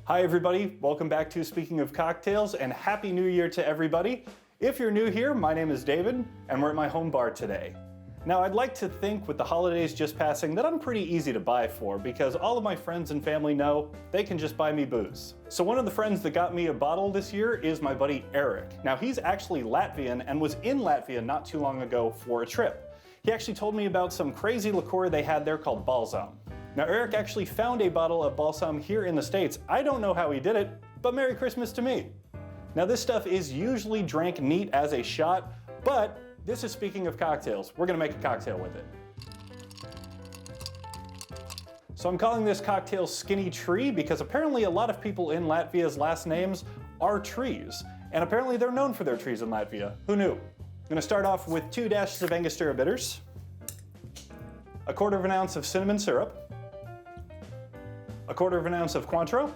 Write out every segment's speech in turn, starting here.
Hi everybody, welcome back to Speaking of Cocktails, and Happy New Year to everybody. If you're new here, my name is David, and we're at my home bar today. Now I'd like to think with the holidays just passing that I'm pretty easy to buy for because all of my friends and family know they can just buy me booze. So one of the friends that got me a bottle this year is my buddy Erik. Now he's actually Latvian and was in Latvia not too long ago for a trip. He actually told me about some crazy liqueur they had there called Balsam. Now Erik actually found a bottle of Balsam here in the States. I don't know how he did it, but Merry Christmas to me. Now this stuff is usually drank neat as a shot, but this is Speaking of Cocktails. We're gonna make a cocktail with it. So I'm calling this cocktail Skinny Tree because apparently a lot of people in Latvia's last names are trees. And apparently they're known for their trees in Latvia. Who knew? I'm gonna start off with 2 dashes of Angostura bitters, 1/4 ounce of cinnamon syrup, 1/4 ounce of Cointreau.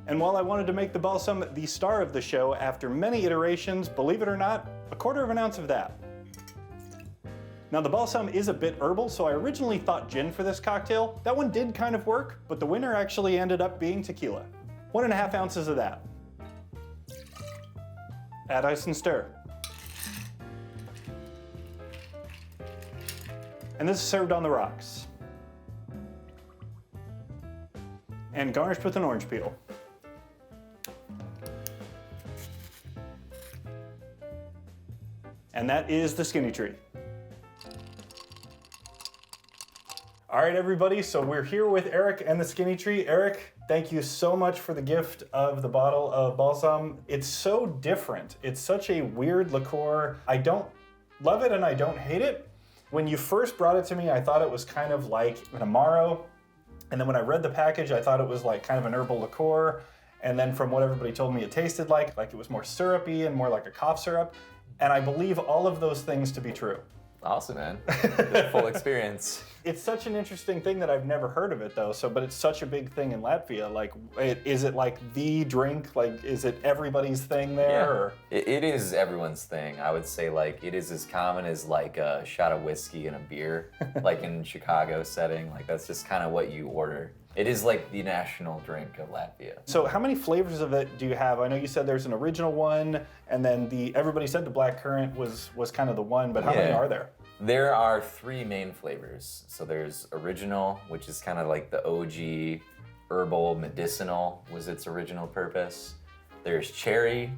And while I wanted to make the Balsam the star of the show, after many iterations, believe it or not, 1/4 ounce of that. Now the Balsam is a bit herbal, so I originally thought gin for this cocktail. That one did kind of work, but the winner actually ended up being tequila. 1.5 ounces of that. Add ice and stir. And this is served on the rocks. And garnished with an orange peel. And that is the Skinny Tree. All right, everybody, so we're here with Erik and the Skinny Tree. Erik, thank you so much for the gift of the bottle of Balsam. It's so different. It's such a weird liqueur. I don't love it and I don't hate it. When you first brought it to me, I thought it was kind of like an Amaro. And then when I read the package, I thought it was like kind of an herbal liqueur. And then from what everybody told me it tasted like it was more syrupy and more like a cough syrup. And I believe all of those things to be true. Awesome, man. The full experience. It's such an interesting thing that I've never heard of it though. but it's such a big thing in Latvia. Like, is it like the drink? Like, is it everybody's thing there? Yeah. Or? It is everyone's thing. I would say like it is as common as like a shot of whiskey and a beer, like in Chicago setting. Like that's just kind of what you order. It is like the national drink of Latvia. So how many flavors of it do you have? I know you said there's an original one, and then everybody said the black currant was kind of the one, but how many are there? There are 3 main flavors. So there's original, which is kind of like the OG herbal medicinal was its original purpose. There's cherry,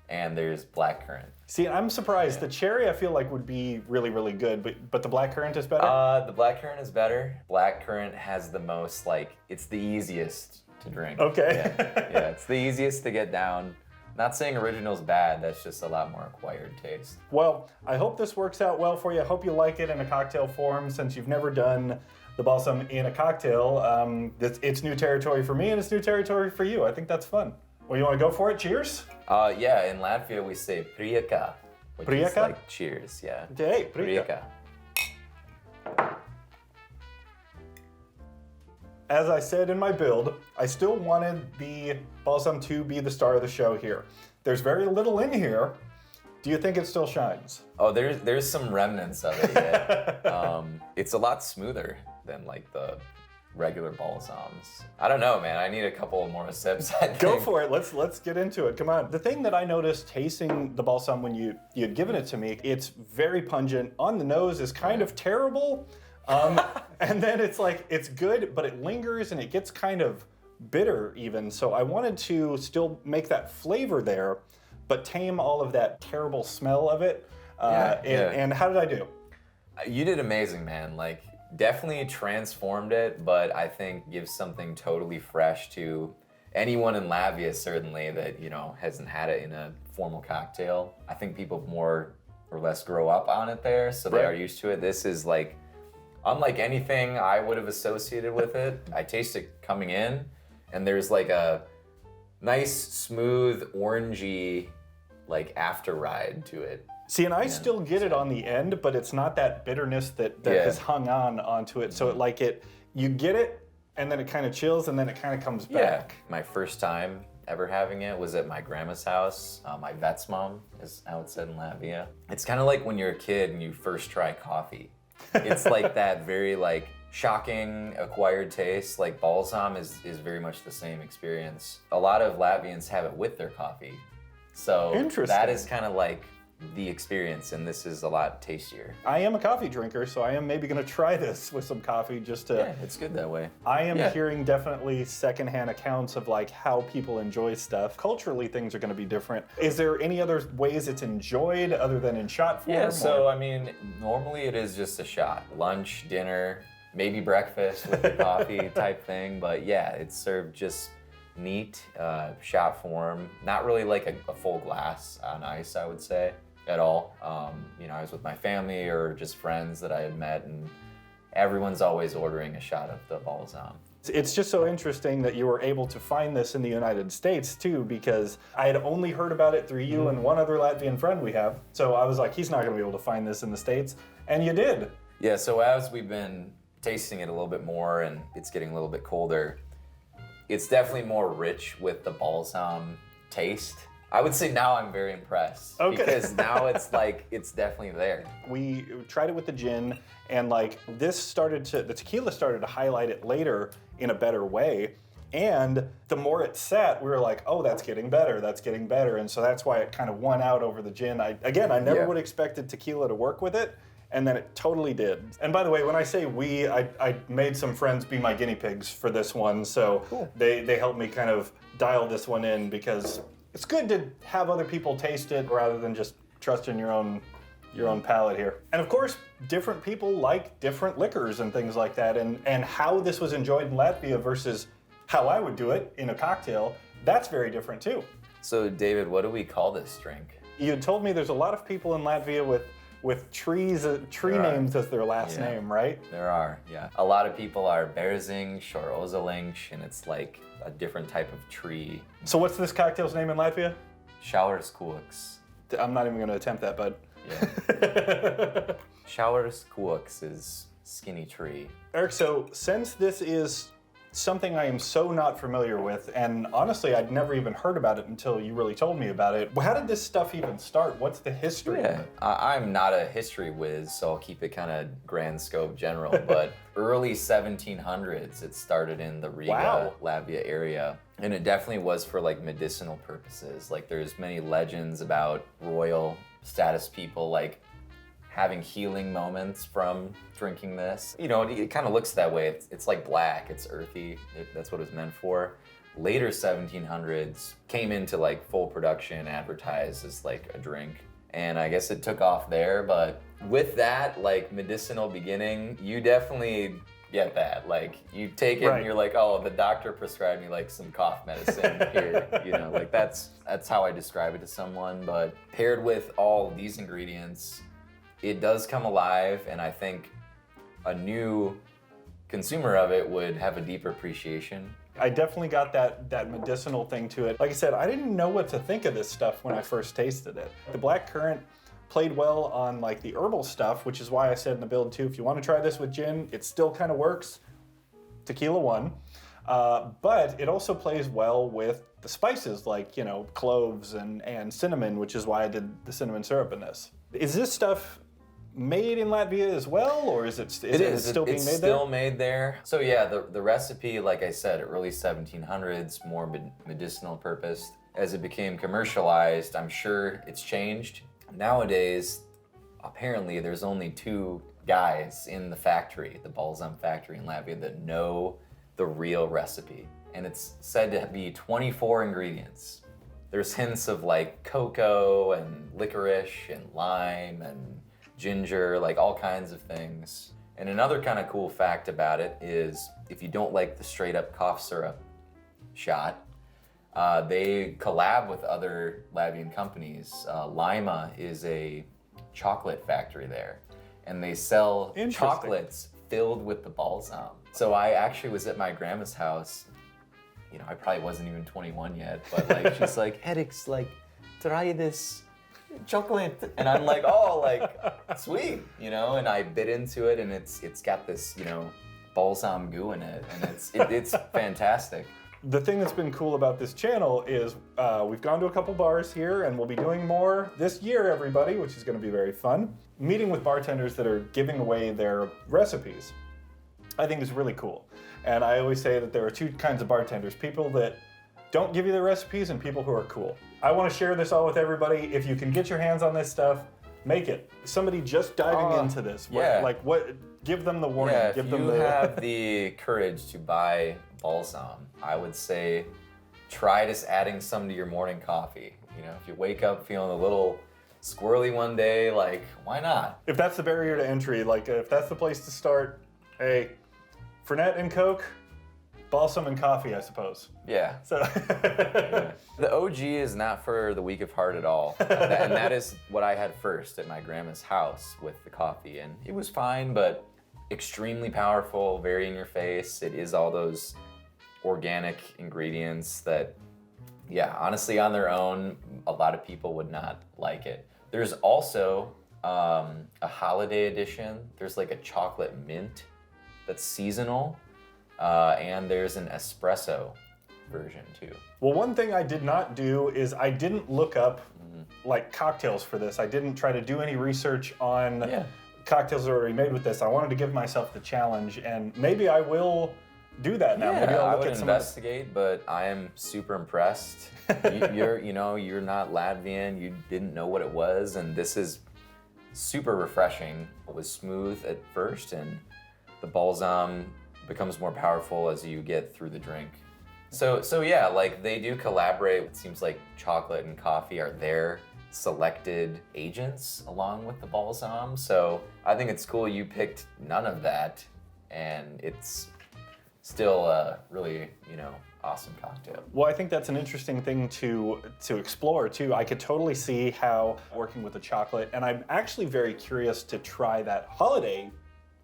and there's black currant. See, I'm surprised. The cherry I feel like would be really, really good, but the black currant is better? The black currant is better. Black currant has the most, it's the easiest to drink. Okay. Yeah, it's the easiest to get down. Not saying original's bad, that's just a lot more acquired taste. Well, I hope this works out well for you. I hope you like it in a cocktail form since you've never done the Balsam in a cocktail. It's new territory for me and it's new territory for you. I think that's fun. Well, you want to go for it? Cheers? Yeah, in Latvia we say prieka, which is like cheers, yeah. Hey, prieka. As I said in my build, I still wanted the Balsam to be the star of the show here. There's very little in here. Do you think it still shines? Oh, there's some remnants of it, yeah. It's a lot smoother than like the regular Balsams. I don't know, man. I need a couple more sips, I think. Go for it. Let's get into it. Come on. The thing that I noticed tasting the Balsam when you had given it to me, it's very pungent. On the nose is kind of terrible. And then it's good, but it lingers and it gets kind of bitter even. So I wanted to still make that flavor there, but tame all of that terrible smell of it. And how did I do? You did amazing, man. Like, definitely transformed it, but I think gives something totally fresh to anyone in Latvia, certainly, that, hasn't had it in a formal cocktail. I think people more or less grow up on it there, so they are used to it. This is like, unlike anything I would have associated with it. I taste it coming in, and there's like a nice, smooth, orangey, after ride to it. See, and I still get it on the end, but it's not that bitterness that has hung onto it. So you get it, and then it kind of chills, and then it kind of comes back. My first time ever having it was at my grandma's house. My vet's mom is how it's said in Latvia. It's kind of like when you're a kid and you first try coffee. It's like that very shocking acquired taste. Like Balsam is very much the same experience. A lot of Latvians have it with their coffee. So that is kind of like the experience, and this is a lot tastier. I am a coffee drinker, so I am maybe going to try this with some coffee just to... Yeah, it's good that way. I am hearing definitely secondhand accounts of like how people enjoy stuff. Culturally, things are going to be different. Is there any other ways it's enjoyed other than in shot form? Yeah, so I mean, normally it is just a shot. Lunch, dinner, maybe breakfast with the coffee type thing, but yeah, it's served just neat, shot form. Not really like a full glass on ice, I would say. At all. You know, I was with my family or just friends that I had met, and everyone's always ordering a shot of the Balsam. It's just so interesting that you were able to find this in the United States too, because I had only heard about it through you and one other Latvian friend we have. So I was like, he's not going to be able to find this in the States, and you did. Yeah, so as we've been tasting it a little bit more and it's getting a little bit colder, it's definitely more rich with the Balsam taste. I would say now I'm very impressed because now it's like, it's definitely there. We tried it with the gin, and like the tequila started to highlight it later in a better way. And the more it sat, we were like, oh, that's getting better. And so that's why it kind of won out over the gin. I never would have expected tequila to work with it. And then it totally did. And by the way, when I say we, I made some friends be my guinea pigs for this one. So they helped me kind of dial this one in, because it's good to have other people taste it rather than just trusting your own palate here. And of course, different people like different liquors and things like that. And how this was enjoyed in Latvia versus how I would do it in a cocktail, that's very different too. So David, what do we call this drink? You had told me there's a lot of people in Latvia with tree names as their last name, right? There are, yeah. A lot of people are Berzing, šaurs, and it's like a different type of tree. So what's this cocktail's name in Latvia? Šaurs. I'm not even going to attempt that, bud. Yeah. Šaurs is skinny tree. Erik, so since this is something I am so not familiar with, and honestly, I'd never even heard about it until you really told me about it. How did this stuff even start? What's the history of it? I'm not a history whiz, so I'll keep it kind of grand scope general, but early 1700s, it started in the Riga, Latvia area. And it definitely was for like medicinal purposes. Like there's many legends about royal status people like having healing moments from drinking this. You know, it kind of looks that way. It's like black, it's earthy. That's what it's meant for. Later 1700s came into like full production, advertised as like a drink. And I guess it took off there, but with that like medicinal beginning, you definitely get that. Like you take it and you're like, oh, the doctor prescribed me like some cough medicine here. You know, like that's how I describe it to someone. But paired with all these ingredients, it does come alive, and I think a new consumer of it would have a deeper appreciation. I definitely got that medicinal thing to it. Like I said, I didn't know what to think of this stuff when I first tasted it. The black currant played well on like the herbal stuff, which is why I said in the build too, if you want to try this with gin, it still kind of works. Tequila won. But it also plays well with the spices like, you know, cloves and cinnamon, which is why I did the cinnamon syrup in this. Is this stuff made in Latvia as well, or is it still being made there? It's still made there. So yeah, the recipe, like I said, early 1700s, more medicinal purpose. As it became commercialized, I'm sure it's changed. Nowadays, apparently there's only 2 guys in the factory, the Balsam factory in Latvia, that know the real recipe. And it's said to be 24 ingredients. There's hints of like cocoa and licorice and lime and ginger, like all kinds of things. And another kind of cool fact about it is if you don't like the straight up cough syrup shot, they collab with other Latvian companies. Lima is a chocolate factory there, and they sell chocolates filled with the Balsam. So I actually was at my grandma's house. You know, I probably wasn't even 21 yet, but like she's like, Erik's like, try this chocolate, and I'm like, oh, like sweet, you know. And I bit into it, and it's got this, you know, balsam goo in it, and it's fantastic. The thing that's been cool about this channel is we've gone to a couple bars here, and we'll be doing more this year, everybody, which is going to be very fun. Meeting with bartenders that are giving away their recipes. I think is really cool. And I always say that there are two kinds of bartenders, people that don't give you the recipes and people who are cool. I want to share this all with everybody. If you can get your hands on this stuff, make it. Somebody just diving into this, give them the warning. Yeah, give if them you the have the courage to buy Balsam, I would say try just adding some to your morning coffee. You know, if you wake up feeling a little squirrely one day, like, why not? If that's the barrier to entry, like if that's the place to start, hey, Fernet and Coke, Balsam and coffee, I suppose. Yeah. So Yeah. The OG is not for the weak of heart at all. And that is what I had first at my grandma's house with the coffee. And it was fine, but extremely powerful, very in your face. It is all those organic ingredients that, yeah, honestly on their own, a lot of people would not like it. There's also a holiday edition. There's like a chocolate mint that's seasonal. And there's an espresso version too. Well, one thing I did not do is I didn't look up like cocktails for this. I didn't try to do any research on cocktails that are already made with this. I wanted to give myself the challenge, and maybe I will do that now. Yeah, maybe I'll I look would at investigate, but I am super impressed. You're not Latvian. You didn't know what it was, and this is super refreshing. It was smooth at first, and the balsam becomes more powerful as you get through the drink. So yeah, like they do collaborate. It seems like chocolate and coffee are their selected agents along with the balsam. So I think it's cool you picked none of that, and it's still a really, awesome cocktail. Well, I think that's an interesting thing to explore too. I could totally see how working with the chocolate, and I'm actually very curious to try that holiday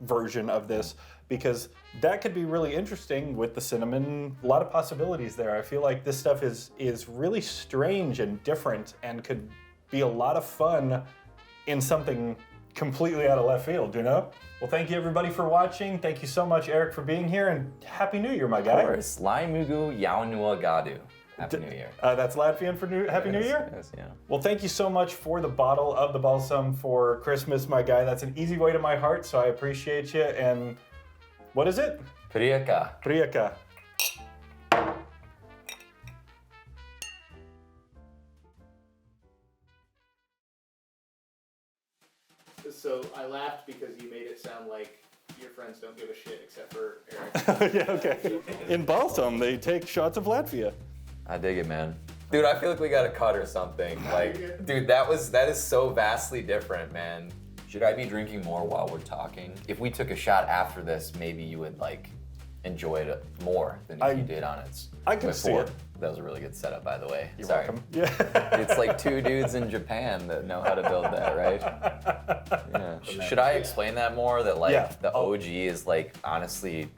version of this, because that could be really interesting with the cinnamon. A lot of possibilities there. I feel like this stuff is really strange and different and could be a lot of fun in something completely out of left field, Well, thank you everybody for watching. Thank you so much, Erik, for being here, and Happy New Year, my guy. Of course. Lai Mugu Yaunua Gadu. Happy New Year. That's Latvian for Happy New Year? Yes, yeah. Well, thank you so much for the bottle of the balsam for Christmas, my guy. That's an easy way to my heart, so I appreciate you. And what is it? Prieka. Prieka. So I laughed because you made it sound like your friends don't give a shit except for Erik. Yeah, okay. In Balsam, they take shots of Latvia. I dig it, man. Dude, I feel like we got a cut or something. Like, dude, that is so vastly different, man. Should I be drinking more while we're talking? If we took a shot after this, maybe you would enjoy it more than if you did on its I can see it. That was a really good setup, by the way. You're Sorry. welcome. Yeah. It's like two dudes in Japan that know how to build that, right? Yeah. Should I explain that more? That the OG is honestly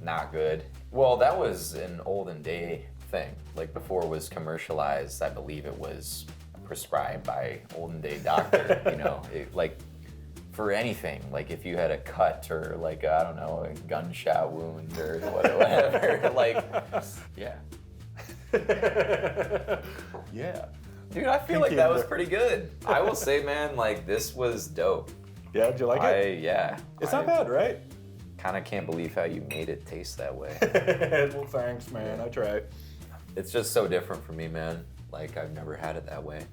not good. Well, that was an olden day thing. Before it was commercialized, I believe it was prescribed by olden day doctor. For anything, if you had a cut or I don't know, a gunshot wound or whatever, yeah. Yeah. Dude, I feel like that was pretty good. I will say, man, this was dope. Yeah, did you like it? Yeah. It's not bad, right? Kind of can't believe how you made it taste that way. Well, thanks, man. I tried. It's just so different for me, man. I've never had it that way.